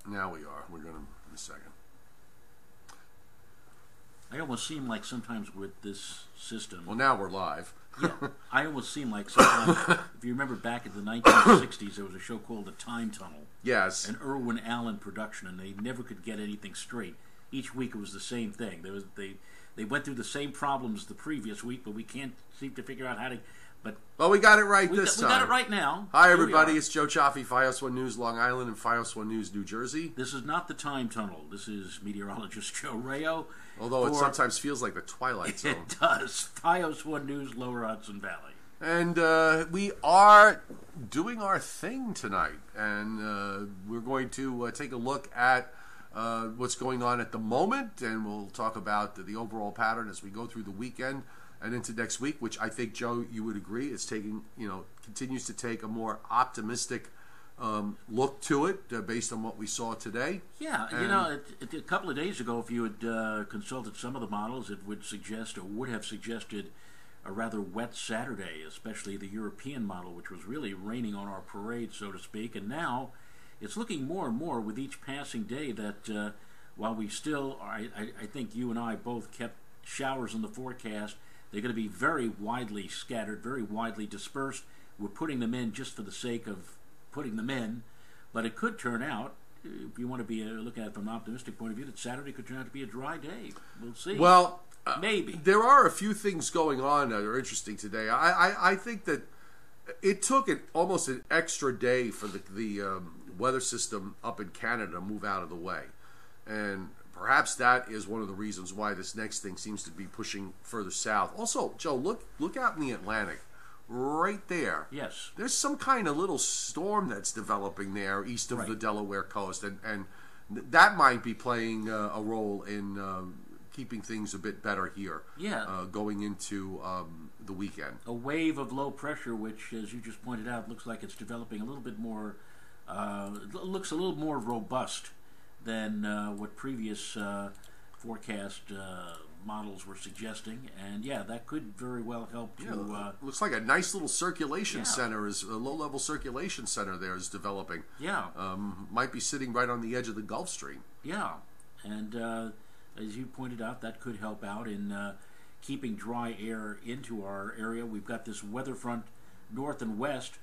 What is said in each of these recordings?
Now we are. We're going to in a second. I almost seem like sometimes with this system. Well, now we're live. Yeah, I almost seem like sometimes. If you remember back in the 1960s, there was a show called The Time Tunnel. Yes. An Irwin Allen production, and they never could get anything straight. Each week it was the same thing. They went through the same problems the previous week, but we can't seem to figure out how to. Well, we got it right this time. We got it right now. Hi, everybody. It's Joe Cioffi, Fios 1 News, Long Island, and Fios 1 News, New Jersey. This is not the Time Tunnel. This is meteorologist Joe Rayo. Although it sometimes feels like the Twilight Zone. It does. Fios 1 News, Lower Hudson Valley. And we are doing our thing tonight. And we're going to take a look at what's going on at the moment. And we'll talk about the overall pattern as we go through the weekend and into next week, which I think, Joe, you would agree, is taking, continues to take a more optimistic look to it based on what we saw today. Yeah, a couple of days ago, if you had consulted some of the models, it would suggest or would have suggested a rather wet Saturday, especially the European model, which was really raining on our parade, so to speak. And now it's looking more and more with each passing day that while we still, I think you and I both kept showers in the forecast, they're going to be very widely scattered, very widely dispersed. We're putting them in just for the sake of putting them in, but it could turn out, if you want to be looking at it from an optimistic point of view, that Saturday could turn out to be a dry day. We'll see. Well, maybe. There are a few things going on that are interesting today. I think that it took almost an extra day for the weather system up in Canada to move out of the way. And perhaps that is one of the reasons why this next thing seems to be pushing further south. Also, Joe, look out in the Atlantic. Right there. Yes. There's some kind of little storm that's developing there east of the Delaware coast. And that might be playing a role in keeping things a bit better here. Yeah. Going into the weekend. A wave of low pressure, which, as you just pointed out, looks like it's developing a little bit more, looks a little more robust than what previous forecast models were suggesting, and that could very well help to. Looks like a nice little circulation center, a low-level circulation center there is developing. Yeah, might be sitting right on the edge of the Gulf Stream. Yeah, and as you pointed out, that could help out in keeping dry air into our area. We've got this weather front north and west,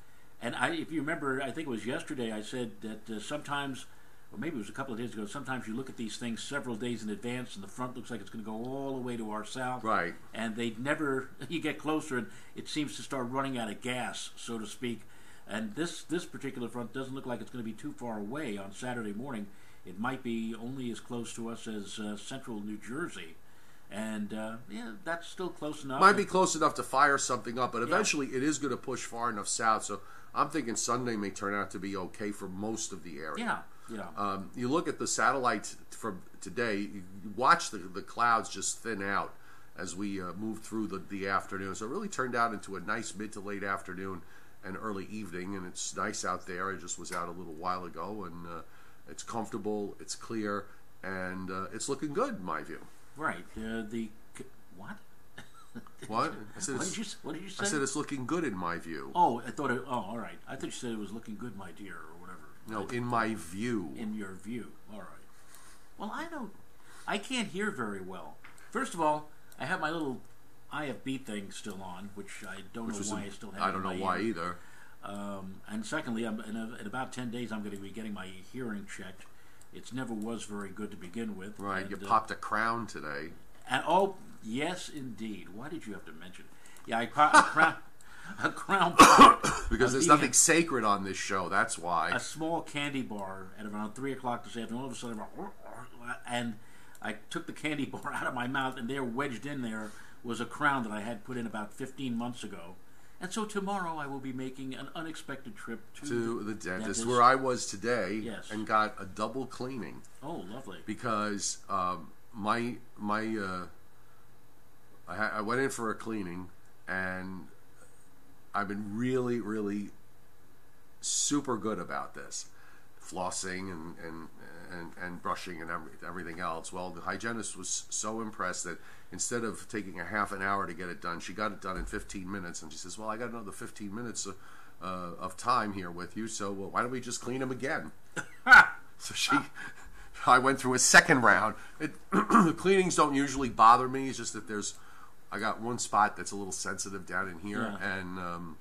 and if you remember, I think it was yesterday, I said that sometimes. Or maybe it was a couple of days ago, sometimes you look at these things several days in advance and the front looks like it's going to go all the way to our south. Right. And you get closer and it seems to start running out of gas, so to speak. And this particular front doesn't look like it's going to be too far away on Saturday morning. It might be only as close to us as central New Jersey. And, that's still close enough. Might be close enough to fire something up, but eventually it is going to push far enough south. So I'm thinking Sunday may turn out to be okay for most of the area. Yeah. Yeah. You look at the satellites from today, you watch the clouds just thin out as we move through the afternoon. So it really turned out into a nice mid to late afternoon and early evening, and it's nice out there. I just was out a little while ago, and it's comfortable, it's clear, and it's looking good in my view. Right. What? What? What did you say? I said it's looking good in my view. Oh, I thought all right. I thought you said it was looking good, my dear, or whatever. No, in my view. In your view. All right. Well, I can't hear very well. First of all, I have my little IFB thing still on, which I don't know why I still have. I don't know why either. And secondly, in about 10 days, I'm going to be getting my hearing checked. It never was very good to begin with. Right. And, you popped a crown today. And yes, indeed. Why did you have to mention it? Yeah, I popped a crown. A crown pop. Because there's nothing sacred on this show, that's why. A small candy bar at around 3 o'clock this afternoon. All of a sudden, and I took the candy bar out of my mouth, and there, wedged in there, was a crown that I had put in about 15 months ago. And so tomorrow I will be making an unexpected trip to the dentist, where I was today, yes, and got a double cleaning. Oh, lovely. Because I went in for a cleaning, and I've been really, really super good about this, flossing and brushing and everything else. Well, the hygienist was so impressed that instead of taking a half an hour to get it done, she got it done in 15 minutes. And she says, "Well, I got another 15 minutes of time here with you, so why don't we just clean them again?" So I went through a second round. The cleanings don't usually bother me. It's just that I got one spot that's a little sensitive down in here, and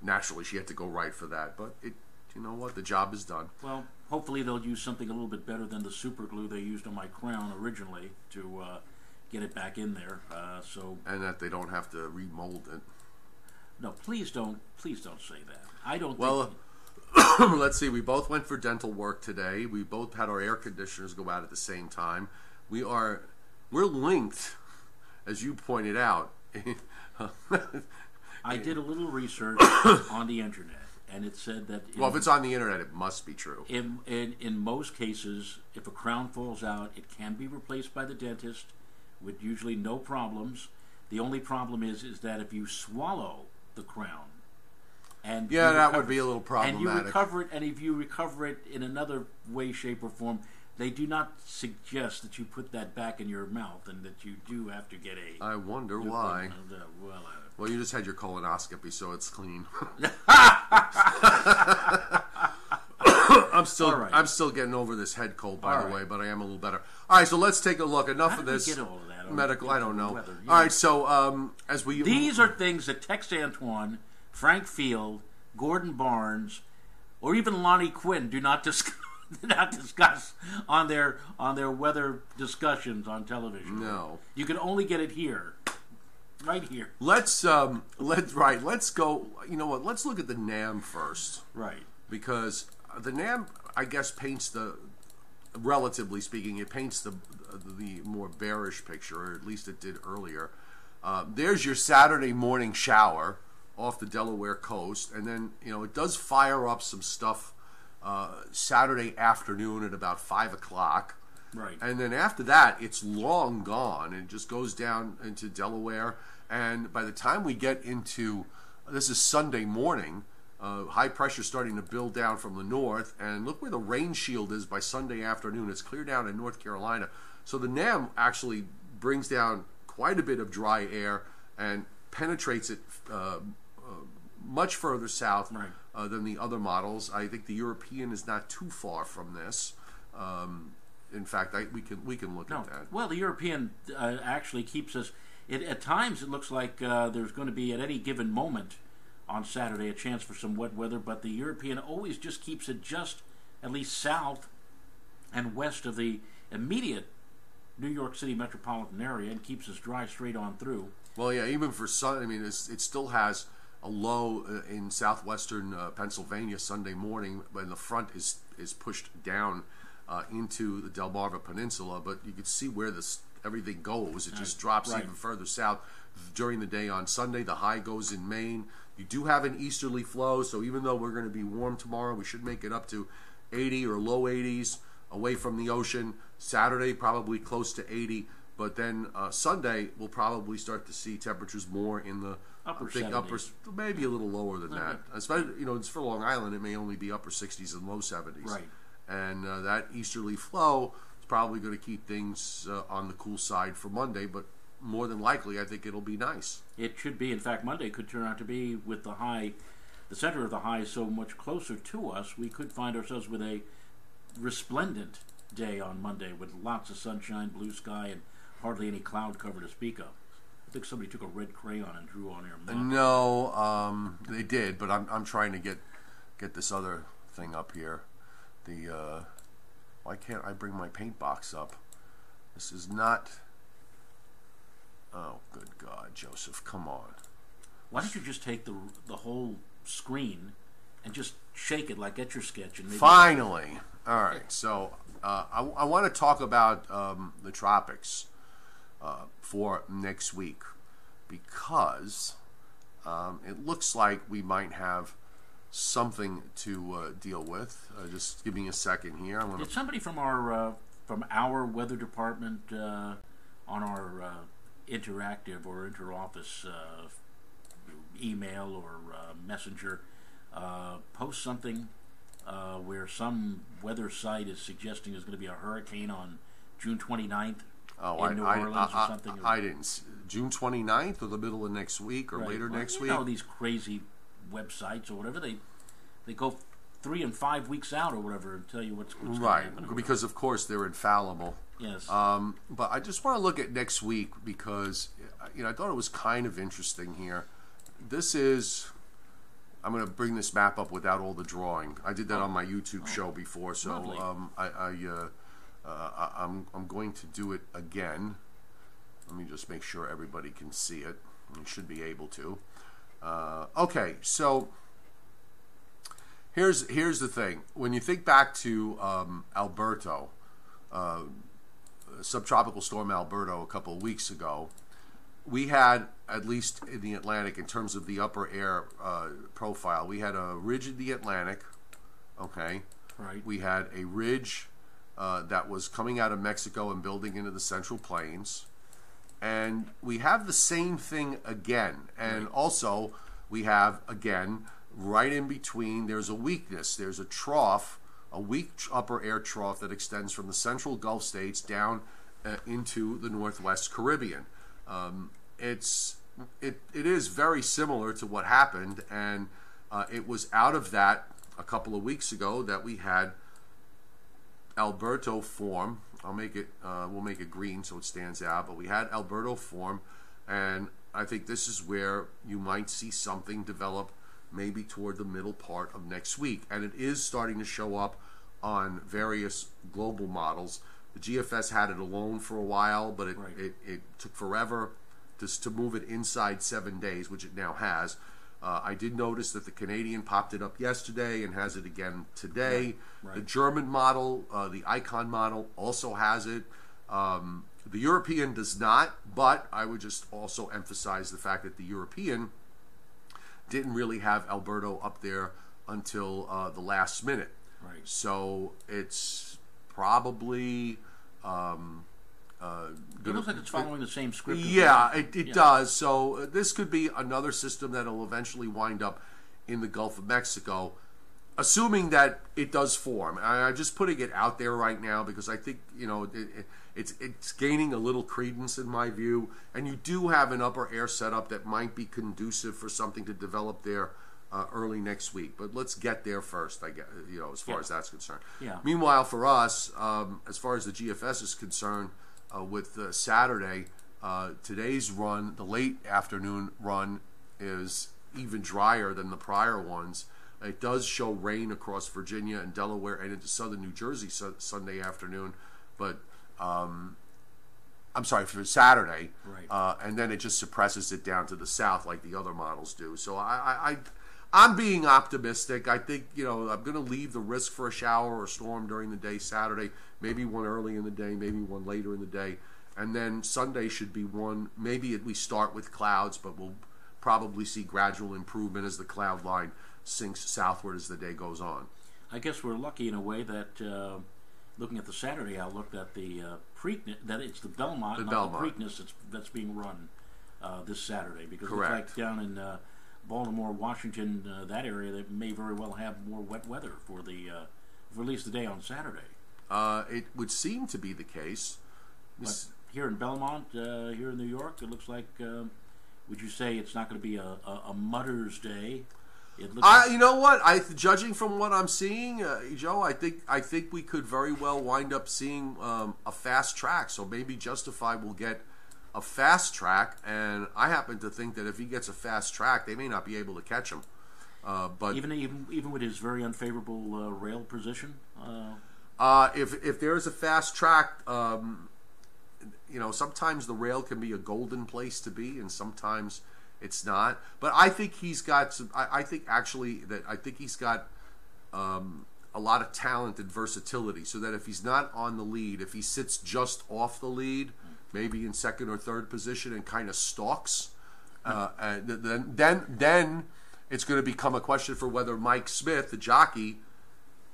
naturally she had to go right for that. But you know what? The job is done. Well, hopefully they'll use something a little bit better than the super glue they used on my crown originally to get it back in there. And that they don't have to remold it. No, please don't say that. I don't. Well, let's see. We both went for dental work today. We both had our air conditioners go out at the same time. We're linked, as you pointed out. I did a little research on the internet, and it said that... Well, if it's on the internet, it must be true. In most cases, if a crown falls out, it can be replaced by the dentist with usually no problems. The only problem is that if you swallow the crown... and that would be a little problematic. And you recover it, and if you recover it in another way, shape, or form, they do not suggest that you put that back in your mouth, and that you do have to get a... I wonder why. Well, you just had your colonoscopy, so it's clean. I'm still getting over this head cold, by the way, but I am a little better. All right, so let's take a look. Enough of this get all of that medical. I don't know. All right, so these are things that Tex Antoine, Frank Field, Gordon Barnes, or even Lonnie Quinn do not discuss on their weather discussions on television. No, you can only get it here. Right here. Let's go. You know what? Let's look at the NAM first. Right. Because the NAM, I guess, relatively speaking, it paints the more bearish picture, or at least it did earlier. There's your Saturday morning shower off the Delaware coast, and then it does fire up some stuff Saturday afternoon at about 5 o'clock. Right. And then after that, it's long gone, and it just goes down into Delaware. And by the time we get into, this is Sunday morning, high pressure starting to build down from the north, and look where the rain shield is by Sunday afternoon. It's clear down in North Carolina. So the NAM actually brings down quite a bit of dry air and penetrates it much further south than the other models. I think the European is not too far from this. In fact, we can look at that. Well, the European actually keeps us... At times, it looks like there's going to be, at any given moment on Saturday, a chance for some wet weather, but the European always just keeps it just at least south and west of the immediate New York City metropolitan area and keeps us dry straight on through. Well, yeah, even for sun, I mean, it still has a low in southwestern Pennsylvania Sunday morning, when the front is pushed down into the Delmarva Peninsula, but you can see where everything goes. It just drops even further south during the day on Sunday. The high goes in Maine. You do have an easterly flow, so even though we're going to be warm tomorrow, we should make it up to 80 or low 80s away from the ocean. Saturday, probably close to 80, but then Sunday, we'll probably start to see temperatures more in the upper, maybe a little lower than that. Especially, it's for Long Island, it may only be upper 60s and low 70s. Right. And that easterly flow is probably going to keep things on the cool side for Monday, but more than likely, I think it'll be nice. It should be. In fact, Monday could turn out to be, with the center of the high so much closer to us, we could find ourselves with a resplendent day on Monday with lots of sunshine, blue sky, and hardly any cloud cover to speak of. I think somebody took a red crayon and drew on there. No, they did, but I'm trying to get this other thing up here. Why can't I bring my paint box up? This is not... Oh, good God, Joseph, come on. Why don't you just take the whole screen and just shake it like Etch-a-Sketch? And maybe... Finally! All right, so I want to talk about the tropics for next week, because it looks like we might have something to deal with. Just give me a second here. Did somebody from our weather department on our interactive or interoffice email or messenger post something where some weather site is suggesting there's going to be a hurricane on June 29th in New Orleans or something? I didn't. June 29th or the middle of next week or later next week? These crazy websites or whatever, they go 3 and 5 weeks out or whatever and tell you what's going to happen. Because of course they're infallible. Yes. But I just want to look at next week because I thought it was kind of interesting here. This is. I'm going to bring this map up without all the drawing. I did that on my YouTube show before, so I'm going to do it again. Let me just make sure everybody can see it. You should be able to. Okay, so here's the thing. When you think back to Alberto, subtropical storm Alberto a couple of weeks ago, we had, at least in the Atlantic, in terms of the upper air profile, we had a ridge in the Atlantic, okay? Right. We had a ridge that was coming out of Mexico and building into the Central Plains. And we have the same thing again. And also, we have, again, right in between, there's a weakness. There's a trough, a weak upper air trough that extends from the central Gulf states down into the Northwest Caribbean. It is very similar to what happened, and it was out of that a couple of weeks ago that we had Alberto form. I'll make it. We'll make it green so it stands out. But we had Alberto form, and I think this is where you might see something develop, maybe toward the middle part of next week, and it is starting to show up on various global models. The GFS had it alone for a while, but it took forever to move it inside 7 days, which it now has. I did notice that the Canadian popped it up yesterday and has it again today. The German model, the Icon model, also has it. The European does not, but I would just also emphasize the fact that the European didn't really have Alberto up there until the last minute. Right. So it's probably... it looks like it's following the same script. Yeah, it does. So this could be another system that will eventually wind up in the Gulf of Mexico, assuming that it does form. I'm just putting it out there right now because I think it's gaining a little credence in my view, and you do have an upper air setup that might be conducive for something to develop there early next week. But let's get there first, I guess, as far as that's concerned. Yeah. Meanwhile, for us, as far as the GFS is concerned, with Saturday, today's run, the late afternoon run, is even drier than the prior ones. It does show rain across Virginia and Delaware and into southern New Jersey Sunday afternoon, but I'm sorry, for Saturday, and then it just suppresses it down to the south like the other models do. So I'm being optimistic. I think I'm going to leave the risk for a shower or storm during the day Saturday, maybe one early in the day, maybe one later in the day, and then Sunday should be one. Maybe we start with clouds, but we'll probably see gradual improvement as the cloud line sinks southward as the day goes on. I guess we're lucky in a way that looking at the Saturday outlook, that that it's the Belmont, not the Preakness that's being run this Saturday, because it's like down in Baltimore, Washington, that area, that may very well have more wet weather for at least the day on Saturday. It would seem to be the case. But here in Belmont, here in New York, it looks like. Would you say it's not going to be a mudder's day? It looks you know what? Judging from what I'm seeing, Joe, I think we could very well wind up seeing a fast track. So maybe Justified will get a fast track, and I happen to think that if he gets a fast track, they may not be able to catch him. But even with his very unfavorable rail position, if there's a fast track, sometimes the rail can be a golden place to be, and sometimes it's not. But I think he's got some. I think he's got a lot of talent and versatility. So that if he's not on the lead, if he sits just off the lead, maybe in second or third position, and kind of stalks, and then it's going to become a question for whether Mike Smith, the jockey,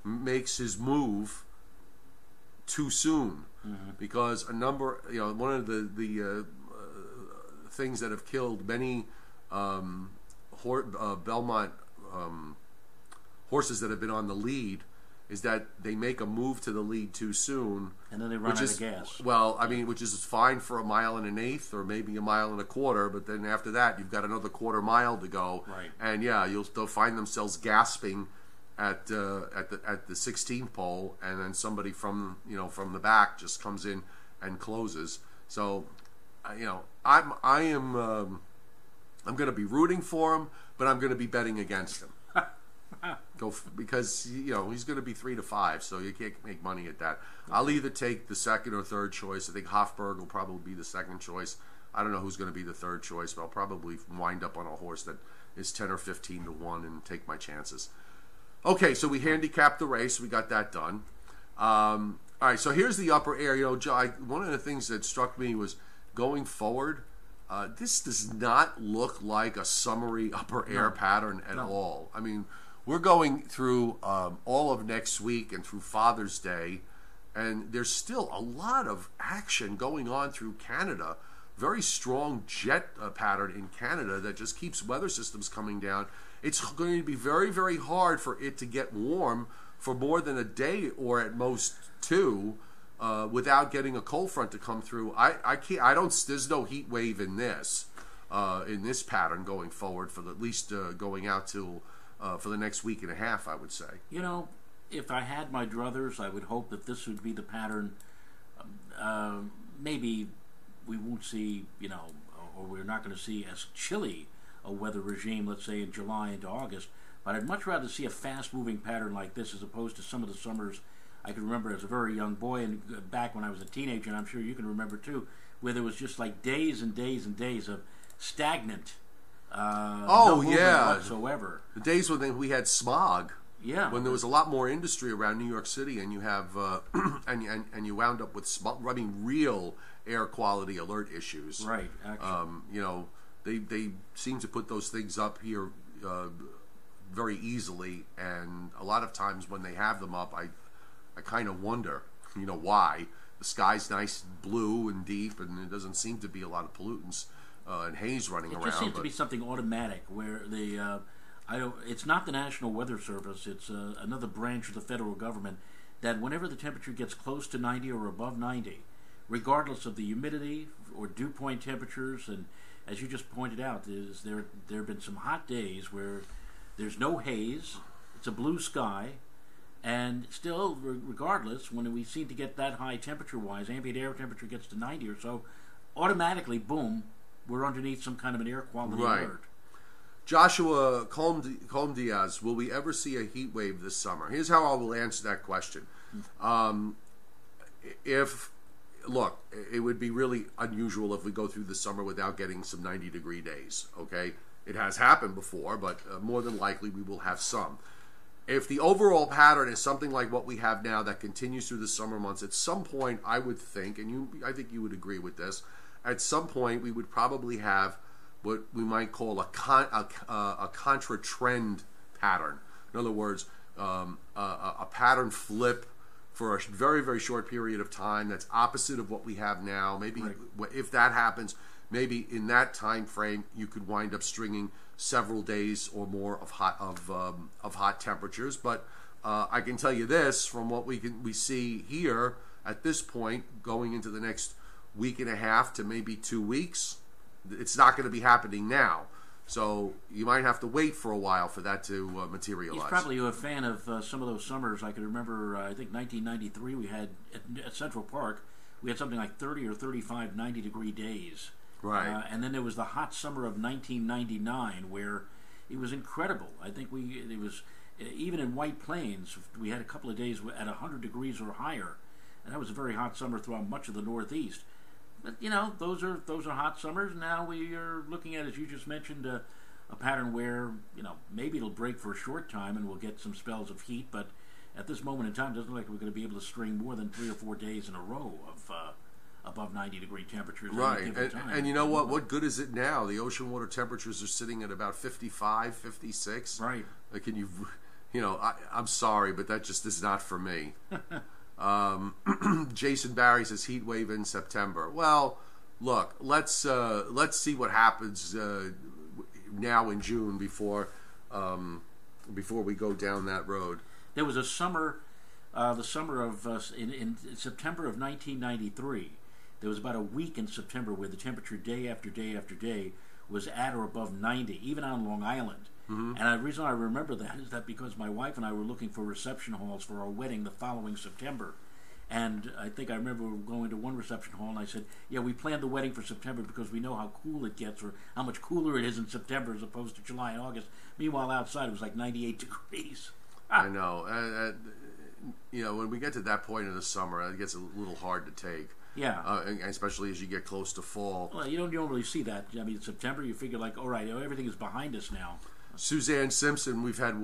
makes his move too soon, because one of the things that have killed many Belmont horses that have been on the lead is that they make a move to the lead too soon, and then they run out of gas. Well, which is fine for a mile and an eighth or maybe a mile and a quarter, but then after that you've got another quarter mile to go, right? And they'll find themselves gasping at the 16th pole, and then somebody from the back just comes in and closes. So, I'm going to be rooting for him, but I'm going to be betting against him. Because he's going to be 3 to 5, so you can't make money at that. I'll either take the second or third choice. I think Hofberg will probably be the second choice. I don't know who's going to be the third choice, but I'll probably wind up on a horse that is 10 or 15 to 1 and take my chances. Okay, so we handicapped the race. We got that done. All right, so here's the upper air. One of the things that struck me was going forward, this does not look like a summary upper air pattern at all. I mean, we're going through all of next week and through Father's Day, and there's still a lot of action going on through Canada. Very strong jet pattern in Canada that just keeps weather systems coming down. It's going to be very, very hard for it to get warm for more than a day or at most 2 without getting a cold front to come through. I can't. I don't. There's no heat wave in this pattern going forward for at least going out till for the next week and a half, I would say. If I had my druthers, I would hope that this would be the pattern. Maybe we won't see, or we're not going to see as chilly a weather regime, let's say in July into August, but I'd much rather see a fast-moving pattern like this as opposed to some of the summers I can remember as a very young boy and back when I was a teenager, and I'm sure you can remember too, where there was just like days and days and days of stagnant no movement whatsoever. The days when we had smog. Yeah. When there was a lot more industry around New York City, and you have and you wound up with real air quality alert issues. Right. Actually. They seem to put those things up here very easily, and a lot of times when they have them up, I kind of wonder, why. The sky's nice blue and deep, and there doesn't seem to be a lot of pollutants and haze running around. It just seems to be something automatic where it's not the National Weather Service, it's another branch of the federal government, that whenever the temperature gets close to 90 or above 90, regardless of the humidity or dew point temperatures, and as you just pointed out, there have been some hot days where there's no haze, it's a blue sky, and still, regardless, when we seem to get that high temperature-wise, ambient air temperature gets to 90 or so, automatically, boom, we're underneath some kind of an air quality alert. Joshua Colm-Diaz, will we ever see a heat wave this summer? Here's how I will answer that question. Look, it would be really unusual if we go through the summer without getting some 90-degree days, okay? It has happened before, but more than likely we will have some. If the overall pattern is something like what we have now that continues through the summer months, at some point I would think, and I think you would agree with this, at some point we would probably have what we might call a contra-trend pattern. In other words, a pattern flip for a very, very short period of time that's opposite of what we have now. Maybe if that happens, maybe in that time frame you could wind up stringing several days or more of hot temperatures. But I can tell you this, from what we see here at this point, going into the next week and a half to maybe 2 weeks, it's not going to be happening now. So you might have to wait for a while for that to materialize. He's probably a fan of some of those summers. I can remember, I think 1993, we had at Central Park, we had something like 30 or 35 90-degree days. Right. And then there was the hot summer of 1999, where it was incredible. I think it was even in White Plains, we had a couple of days at 100 degrees or higher, and that was a very hot summer throughout much of the Northeast. But those are hot summers. Now we are looking at, as you just mentioned, a pattern where maybe it'll break for a short time and we'll get some spells of heat. But at this moment in time, it doesn't look like we're going to be able to string more than 3 or 4 days in a row of above 90-degree temperatures. Right, and you know what? What good is it now? The ocean water temperatures are sitting at about 55, 56. Right. Like, I'm sorry, but that just is not for me. Jason Barry says heat wave in September. Well, look, let's see what happens now in June before we go down that road. There was a summer, the summer of in September of 1993. There was about a week in September where the temperature day after day after day was at or above 90, even on Long Island. And the reason I remember that is that because my wife and I were looking for reception halls for our wedding the following September. And I think I remember going to one reception hall, and I said, yeah, we planned the wedding for September because we know how cool it gets, or how much cooler it is in September as opposed to July and August. Meanwhile, outside it was like 98 degrees. I know. When we get to that point in the summer, it gets a little hard to take. Yeah. Especially as you get close to fall. Well, you don't really see that. I mean, September, you figure like, all right, everything is behind us now. Suzanne Simpson, we've had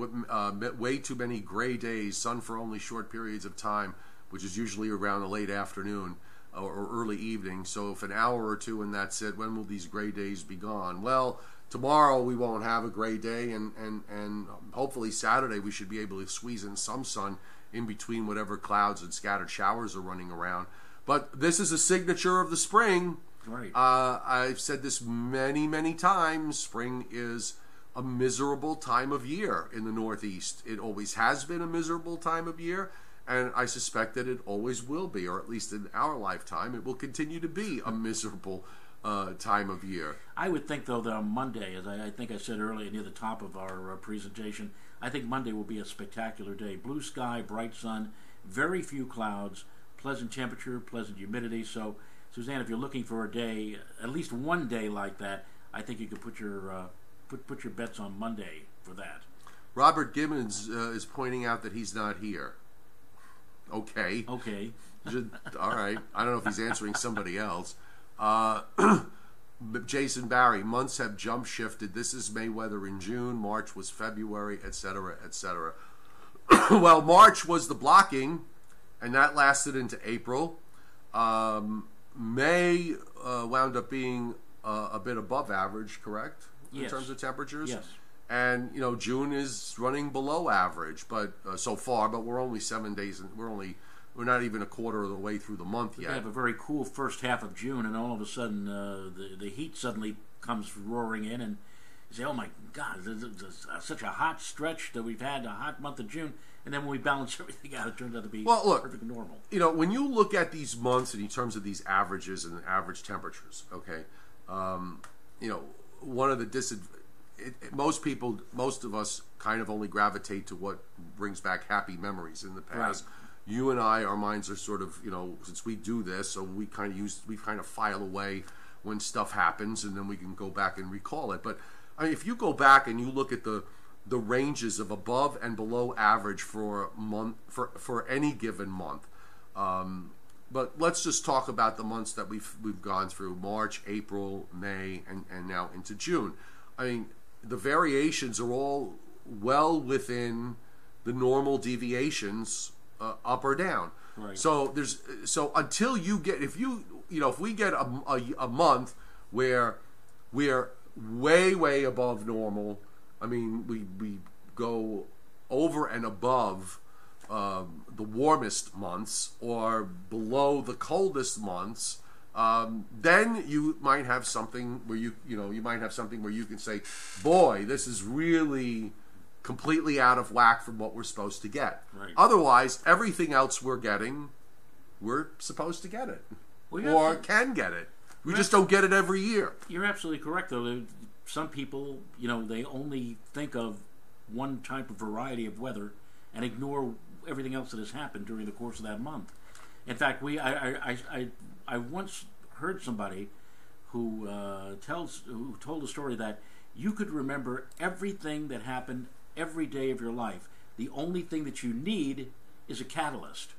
way too many gray days, sun for only short periods of time, which is usually around the late afternoon or early evening. So if an hour or two and that's it, when will these gray days be gone? Well, tomorrow we won't have a gray day, and hopefully Saturday we should be able to squeeze in some sun in between whatever clouds and scattered showers are running around. But this is a signature of the spring. Right. I've said this many, many times. Spring is a miserable time of year in the Northeast. It always has been a miserable time of year, and I suspect that it always will be, or at least in our lifetime, it will continue to be a miserable time of year. I would think, though, that on Monday, as I think I said earlier near the top of our presentation, I think Monday will be a spectacular day. Blue sky, bright sun, very few clouds, pleasant temperature, pleasant humidity. So, Suzanne, if you're looking for a day, at least one day like that, I think you could put your put your bets on Monday for that. Robert Gibbons is pointing out that he's not here. Okay. All right. I don't know if he's answering somebody else. Jason Barry, months have jump shifted. This is Mayweather in June. March was February, etc., etc. Well, March was the blocking, and that lasted into April. May wound up being a bit above average, correct? In Yes. terms of temperatures? Yes. And, June is running below average, but so far, but we're only 7 days, and we're not even a quarter of the way through the month yet. We have a very cool first half of June, and all of a sudden the heat suddenly comes roaring in, and you say, oh my God, this is such a hot stretch that we've had, a hot month of June, and then when we balance everything out, it turns out to be perfectly normal. When you look at these months in terms of these averages and average temperatures, okay, one of the most of us kind of only gravitate to what brings back happy memories in the past. Right. You and I, our minds are sort of, since we do this, so we kind of file away when stuff happens, and then we can go back and recall it. But I mean, if you go back and you look at the ranges of above and below average for a month, for any given month, but let's just talk about the months that we've gone through: March, April, May, and now into June. I mean, the variations are all well within the normal deviations, up or down. Right. So until you get, if we get a month where we're way above normal, I mean, we go over and above the warmest months or below the coldest months, then you might have something where you can say, boy, this is really completely out of whack from what we're supposed to get. Right. Otherwise, everything else we're getting, we're supposed to get it, or can get it. We just don't get it every year. You're absolutely correct, though. Some people, they only think of one type of variety of weather and ignore everything else that has happened during the course of that month. In fact, I once heard somebody who told a story that you could remember everything that happened every day of your life. The only thing that you need is a catalyst,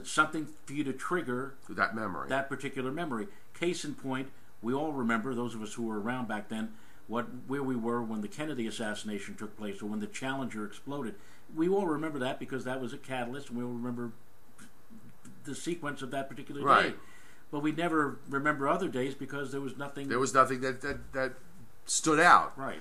something for you to trigger that particular memory. Case in point, we all remember, those of us who were around back then, where we were when the Kennedy assassination took place or when the Challenger exploded. We all remember that because that was a catalyst, and we all remember the sequence of that particular day. Right. But we never remember other days because there was nothing. There was nothing that stood out. Right.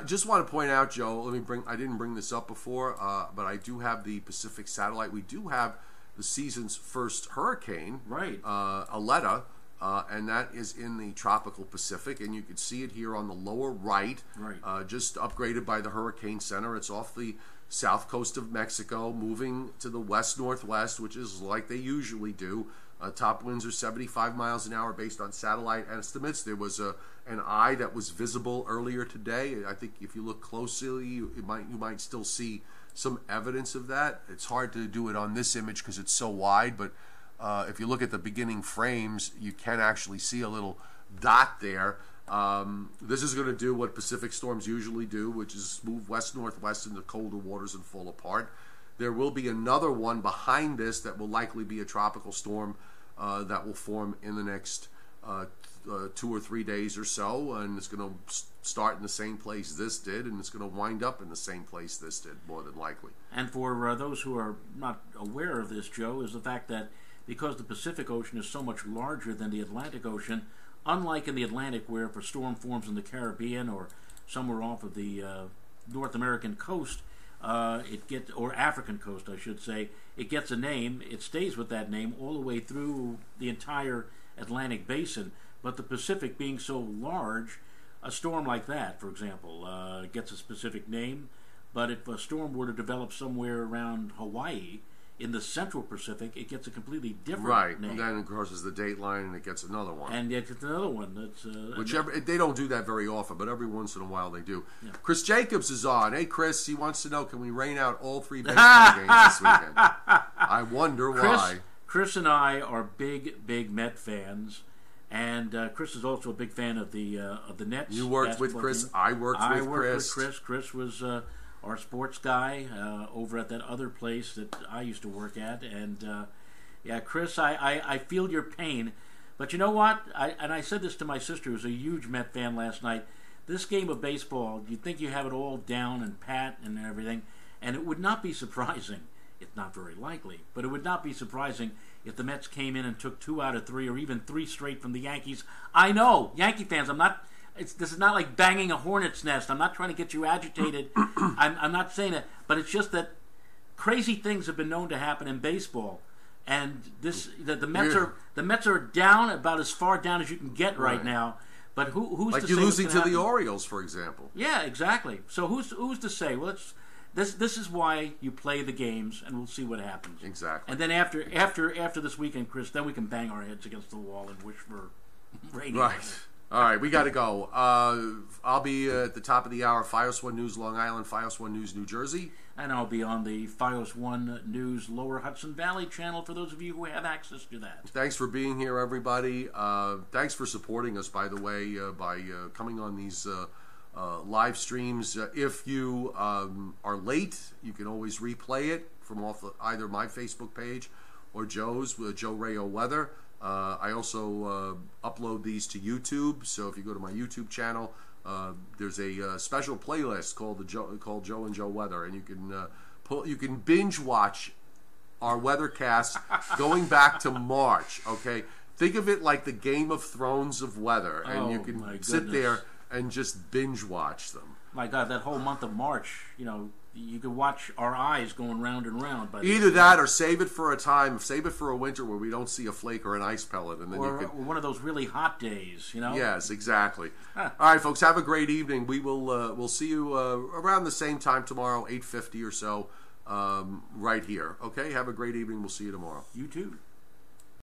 Just want to point out, Joe. I didn't bring this up before, but I do have the Pacific satellite. We do have the season's first hurricane. Right. Aletta. And that is in the tropical Pacific, and you can see it here on the lower right. Right. Just upgraded by the Hurricane Center. It's off the south coast of Mexico, moving to the west-northwest, which is like they usually do. Top winds are 75 miles an hour based on satellite estimates. There was an eye that was visible earlier today. I think if you look closely, you might still see some evidence of that. It's hard to do it on this image because it's so wide, but if you look at the beginning frames, you can actually see a little dot there. This is going to do what Pacific storms usually do, which is move west-northwest into colder waters and fall apart. There will be another one behind this that will likely be a tropical storm that will form in the next 2 or 3 days or so, and it's going to start in the same place this did, and it's going to wind up in the same place this did, more than likely. And for those who are not aware of this, Joe, is the fact that because the Pacific Ocean is so much larger than the Atlantic Ocean, unlike in the Atlantic where if a storm forms in the Caribbean or somewhere off of the North American coast, or African coast, I should say, it gets a name, it stays with that name all the way through the entire Atlantic basin. But the Pacific being so large, a storm like that, for example, gets a specific name. But if a storm were to develop somewhere around Hawaii, in the Central Pacific, it gets a completely different name. And then it crosses the date line and it gets another one. And it gets another one. They don't do that very often, but every once in a while they do. Yeah. Chris Jacobs is on. Hey, Chris, he wants to know, can we rain out all 3 baseball games this weekend? I wonder why. Chris and I are big Met fans. And Chris is also a big fan of the Nets. You worked with Chris. Team. I worked with Chris. Chris was our sports guy over at that other place that I used to work at. And Chris, I feel your pain. But you know what? I said this to my sister, who's a huge Met fan last night. This game of baseball, you think you have it all down and pat and everything, and it would not be surprising. It's not very likely, but it would not be surprising if the Mets came in and took 2 out of 3 or even 3 straight from the Yankees. I know, Yankee fans, this is not like banging a hornet's nest. I'm not trying to get you agitated. I'm not saying it, but it's just that crazy things have been known to happen in baseball. And the Mets are down about as far down as you can get right now. But who's like to you're say losing to the Orioles, for example? Yeah, exactly. So who's to say? Well, this is why you play the games, and we'll see what happens. Exactly. And then after this weekend, Chris, then we can bang our heads against the wall and wish for rain. Right. All right, we got to go. I'll be at the top of the hour, Fios 1 News Long Island, Fios 1 News New Jersey. And I'll be on the Fios 1 News Lower Hudson Valley channel for those of you who have access to that. Thanks for being here, everybody. Thanks for supporting us, by the way, by coming on these live streams. If you are late, you can always replay it from off either my Facebook page or Joe's, Joe Rayo Weather. I also upload these to YouTube, so if you go to my YouTube channel, there's a special playlist called Joe and Joe Weather, and you can binge watch our weathercasts going back to March. Okay, think of it like the Game of Thrones of weather, and you can sit there and just binge watch them. My God, that whole month of March, you could watch our eyes going round and round. Either that or save it for a winter where we don't see a flake or an ice pellet. And then or one of those really hot days, Yes, exactly. All right, folks, have a great evening. We'll see you around the same time tomorrow, 8:50 or so, right here. Okay, have a great evening. We'll see you tomorrow. You too.